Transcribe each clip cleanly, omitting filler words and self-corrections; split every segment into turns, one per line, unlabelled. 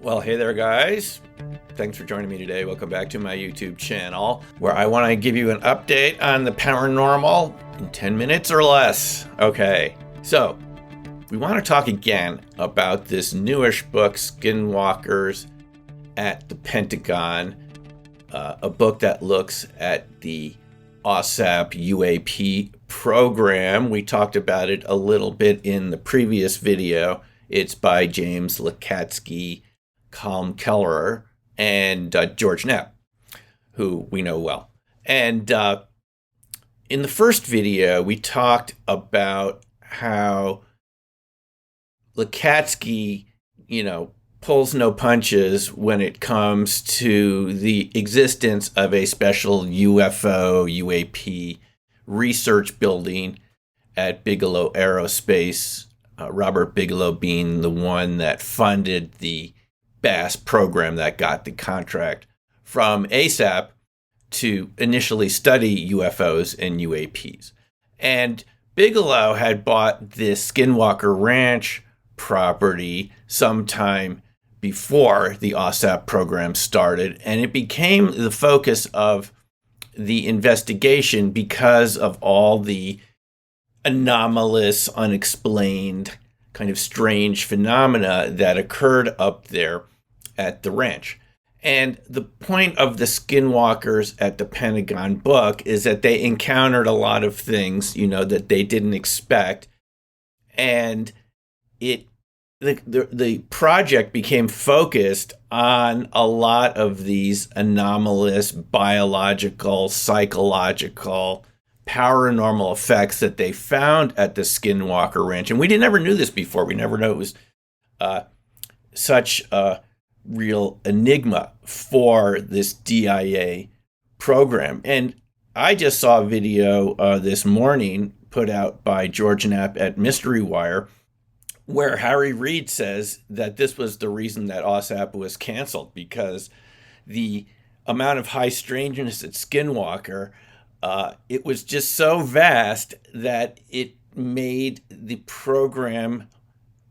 Well, hey there, guys. Thanks for joining me today. Welcome back to my YouTube channel, where I want to give you an update on the paranormal in 10 minutes or less. Okay, so we want to talk again about this newish book, Skinwalkers at the Pentagon, a book that looks at the OSAP UAP program. We talked about it a little bit in the previous video. It's by James Lakatsky, Colm Kelleher, and George Knapp, who we know well. And in the first video, we talked about how Lakatsky, pulls no punches when it comes to the existence of a special UFO, UAP research building at Bigelow Aerospace, Robert Bigelow being the one that funded the Bass program that got the contract from ASAP to initially study UFOs and UAPs. And Bigelow had bought this Skinwalker Ranch property sometime before the OSAP program started, and it became the focus of the investigation because of all the anomalous, unexplained, kind of strange phenomena that occurred up there at the ranch. And the point of the Skinwalkers at the Pentagon book is that they encountered a lot of things, that they didn't expect. And the project became focused on a lot of these anomalous biological, psychological, paranormal effects that they found at the Skinwalker Ranch. And we never knew this before. We never knew it was such a real enigma for this DIA program. And I just saw a video this morning put out by George Knapp at Mystery Wire, where Harry Reid says that this was the reason that OSAP was canceled, because the amount of high strangeness at Skinwalker, it was just so vast that it made the program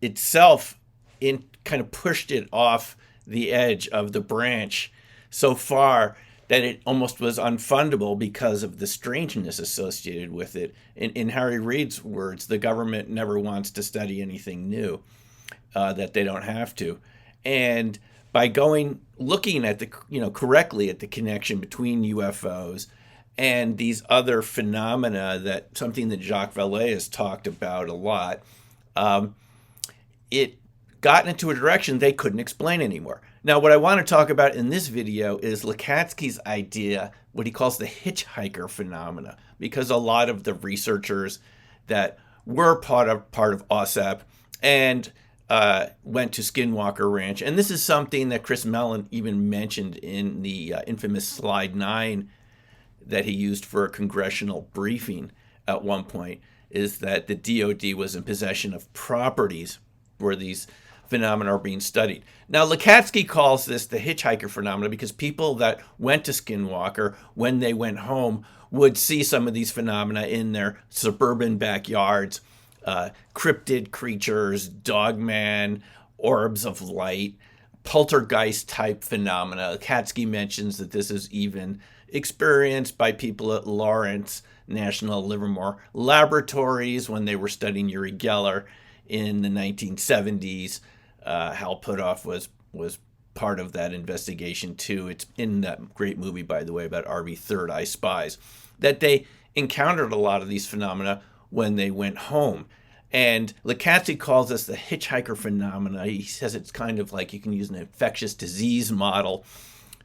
itself kind of pushed it off the edge of the branch so far that it almost was unfundable because of the strangeness associated with it. In Harry Reid's words, the government never wants to study anything new that they don't have to. And by looking at correctly at the connection between UFOs and these other phenomena, something that Jacques Vallée has talked about a lot, it got into a direction they couldn't explain anymore. Now, what I want to talk about in this video is Lakatsky's idea, what he calls the hitchhiker phenomena, because a lot of the researchers that were part of OSAP and went to Skinwalker Ranch, and this is something that Chris Mellon even mentioned in the infamous Slide 9 that he used for a congressional briefing at one point, is that the DOD was in possession of properties where these phenomena are being studied. Now, Lakatsky calls this the hitchhiker phenomena because people that went to Skinwalker, when they went home, would see some of these phenomena in their suburban backyards, cryptid creatures, dogman, orbs of light, poltergeist-type phenomena. Lakatsky mentions that this is even experienced by people at Lawrence National Livermore Laboratories when they were studying Uri Geller in the 1970s. Hal Puthoff was part of that investigation too. It's in that great movie, by the way, about RV Third Eye Spies, that they encountered a lot of these phenomena when they went home. And Lakatsky calls this the hitchhiker phenomena. He says it's kind of like you can use an infectious disease model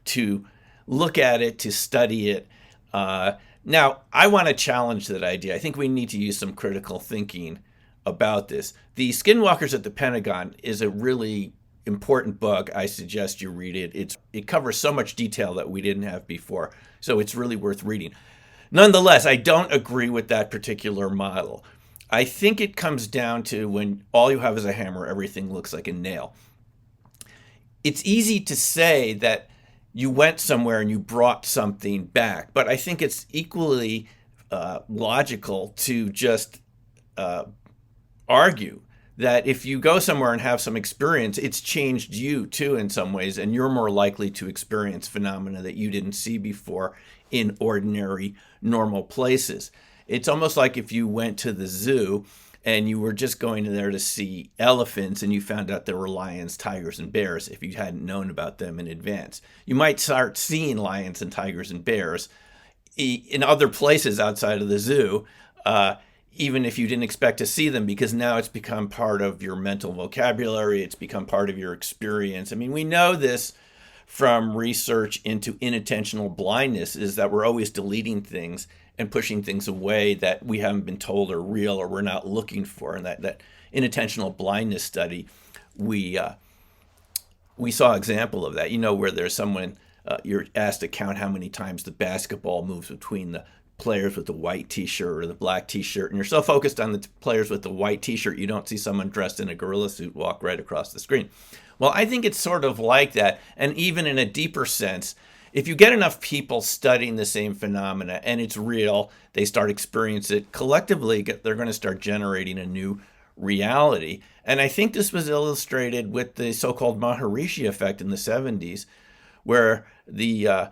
to look at it, to study it. Now, I want to challenge that idea. I think we need to use some critical thinking about this. The Skinwalkers at the Pentagon is a really important book. I suggest you read it. It covers so much detail that we didn't have before, so it's really worth reading. Nonetheless, I don't agree with that particular model. I think it comes down to when all you have is a hammer, everything looks like a nail. It's easy to say that you went somewhere and you brought something back, but I think it's equally logical to just argue that if you go somewhere and have some experience, it's changed you too in some ways, and you're more likely to experience phenomena that you didn't see before in ordinary, normal places. It's almost like if you went to the zoo and you were just going there to see elephants and you found out there were lions, tigers, and bears if you hadn't known about them in advance. You might start seeing lions and tigers and bears in other places outside of the zoo, even if you didn't expect to see them, because now it's become part of your mental vocabulary. It's become part of your experience. I mean, we know this from research into inattentional blindness, is that we're always deleting things and pushing things away that we haven't been told are real or we're not looking for. And that inattentional blindness study, we saw an example of that, where there's someone, you're asked to count how many times the basketball moves between the players with the white t-shirt or the black t-shirt, and you're so focused on the players with the white t-shirt you don't see someone dressed in a gorilla suit walk right across the screen. Well, I think it's sort of like that, and even in a deeper sense, if you get enough people studying the same phenomena and it's real, they start experiencing it collectively, they're going to start generating a new reality. And I think this was illustrated with the so-called Maharishi effect in the 70s, where the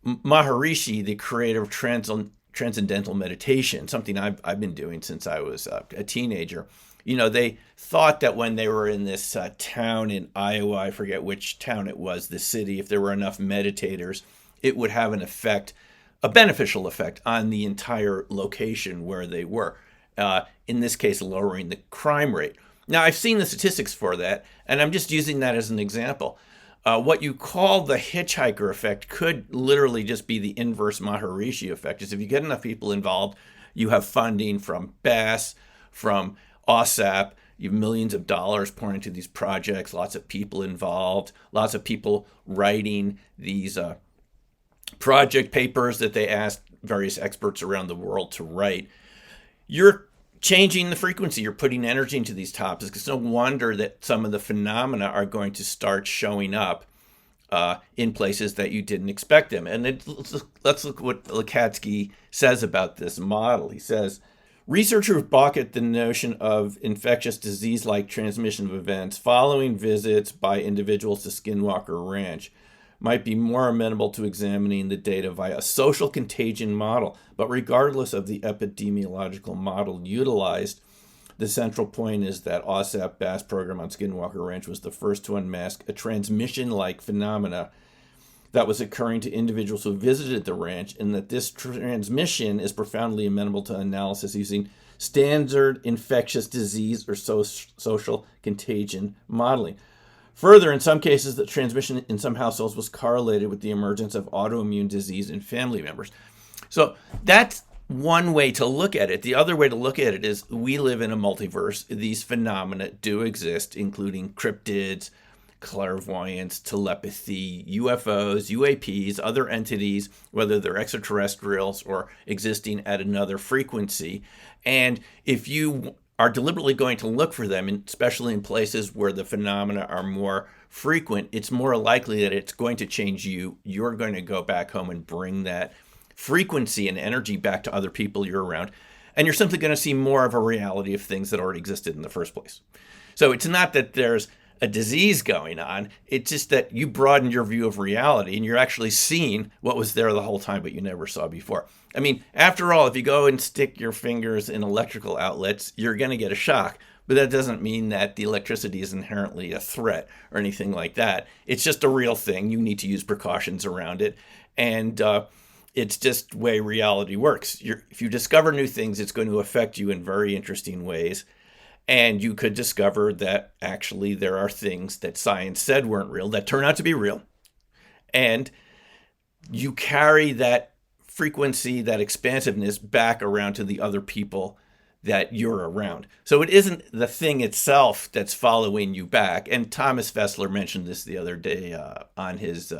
Maharishi, the creator of transcendental meditation, something I've been doing since I was a teenager. They thought that when they were in this town in Iowa, I forget which town it was, the city, if there were enough meditators, it would have an effect, a beneficial effect on the entire location where they were. In this case, lowering the crime rate. Now, I've seen the statistics for that, and I'm just using that as an example. What you call the hitchhiker effect could literally just be the inverse Maharishi effect. Is if you get enough people involved, you have funding from BASS, from OSAP, you have millions of dollars pouring into these projects, lots of people involved, lots of people writing these project papers that they asked various experts around the world to write. You're changing the frequency. You're putting energy into these topics. It's no wonder that some of the phenomena are going to start showing up in places that you didn't expect them. And let's look what Lukatsky says about this model. He says, researchers balk at the notion of infectious disease-like transmission of events following visits by individuals to Skinwalker Ranch might be more amenable to examining the data via a social contagion model. But regardless of the epidemiological model utilized, the central point is that OSAP BASS program on Skinwalker Ranch was the first to unmask a transmission-like phenomena that was occurring to individuals who visited the ranch, and that this transmission is profoundly amenable to analysis using standard infectious disease or social contagion modeling. Further, in some cases, the transmission in some households was correlated with the emergence of autoimmune disease in family members. So that's one way to look at it. The other way to look at it is we live in a multiverse. These phenomena do exist, including cryptids, clairvoyance, telepathy, UFOs, UAPs, other entities, whether they're extraterrestrials or existing at another frequency. And if you are deliberately going to look for them, especially in places where the phenomena are more frequent, it's more likely that it's going to change you. You're going to go back home and bring that frequency and energy back to other people you're around. And you're simply going to see more of a reality of things that already existed in the first place. So it's not that there's a disease going on. It's just that you broaden your view of reality and you're actually seeing what was there the whole time, but you never saw before. I mean, after all, if you go and stick your fingers in electrical outlets, you're going to get a shock. But that doesn't mean that the electricity is inherently a threat or anything like that. It's just a real thing. You need to use precautions around it. And it's just the way reality works. If you discover new things, it's going to affect you in very interesting ways. And you could discover that actually there are things that science said weren't real that turn out to be real. And you carry that frequency, that expansiveness back around to the other people that you're around. So it isn't the thing itself that's following you back. And Thomas Fessler mentioned this the other day on his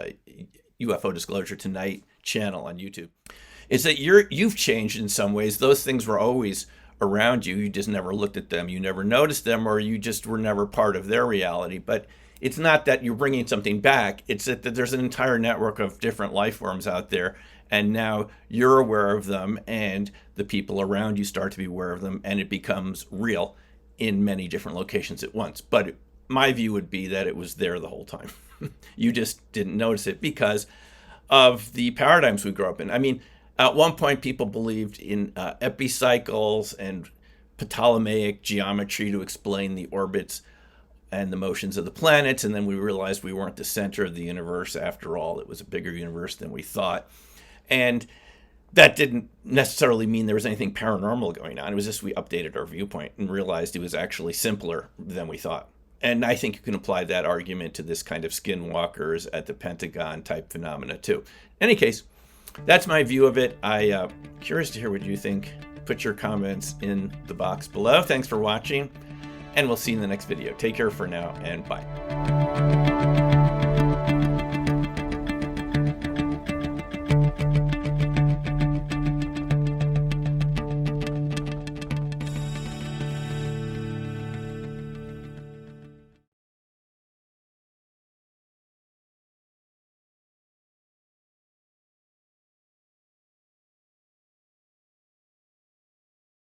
UFO Disclosure Tonight channel on YouTube. It's that you've changed in some ways. Those things were always around you. You just never looked at them. You never noticed them, or you just were never part of their reality. But it's not that you're bringing something back. It's that there's an entire network of different life forms out there, and now you're aware of them, and the people around you start to be aware of them, and it becomes real in many different locations at once. But my view would be that it was there the whole time. You just didn't notice it because of the paradigms we grew up in. I mean, at one point, people believed in epicycles and Ptolemaic geometry to explain the orbits and the motions of the planets. And then we realized we weren't the center of the universe after all. It was a bigger universe than we thought. And that didn't necessarily mean there was anything paranormal going on. It was just we updated our viewpoint and realized it was actually simpler than we thought. And I think you can apply that argument to this kind of skinwalkers at the Pentagon type phenomena too. In any case, that's my view of it. I'm curious to hear what you think. Put your comments in the box below. Thanks for watching, and we'll see you in the next video. Take care for now, and bye.